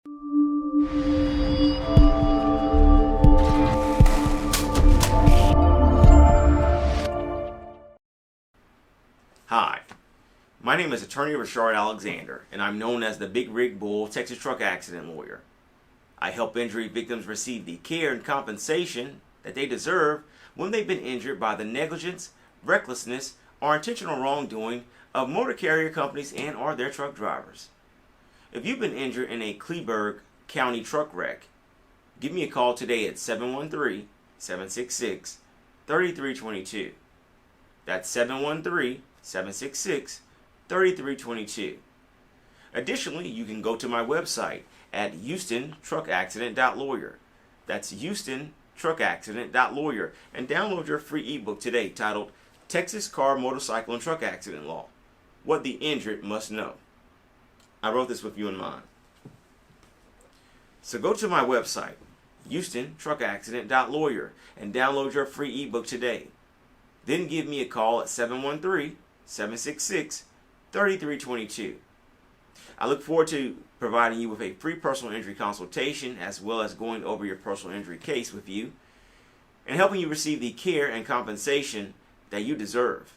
Hi, my name is Attorney Reshard Alexander, and I'm known as the Big Rig Bull Texas truck accident lawyer. I help injury victims receive the care and compensation that they deserve when they've been injured by the negligence, recklessness, or intentional wrongdoing of motor carrier companies and or their truck drivers. If you've been injured in a Kleberg County truck wreck, give me a call today at 713-766-3322. That's 713-766-3322. Additionally, you can go to my website at houstontruckaccident.lawyer. That's houstontruckaccident.lawyer and download your free ebook today titled Texas Car, Motorcycle, and Truck Accident Law: What the Injured Must Know. I wrote this with you in mind. So go to my website, houstontruckaccident.lawyer, and download your free ebook today. Then give me a call at 713-766-3322. I look forward to providing you with a free personal injury consultation, as well as going over your personal injury case with you and helping you receive the care and compensation that you deserve.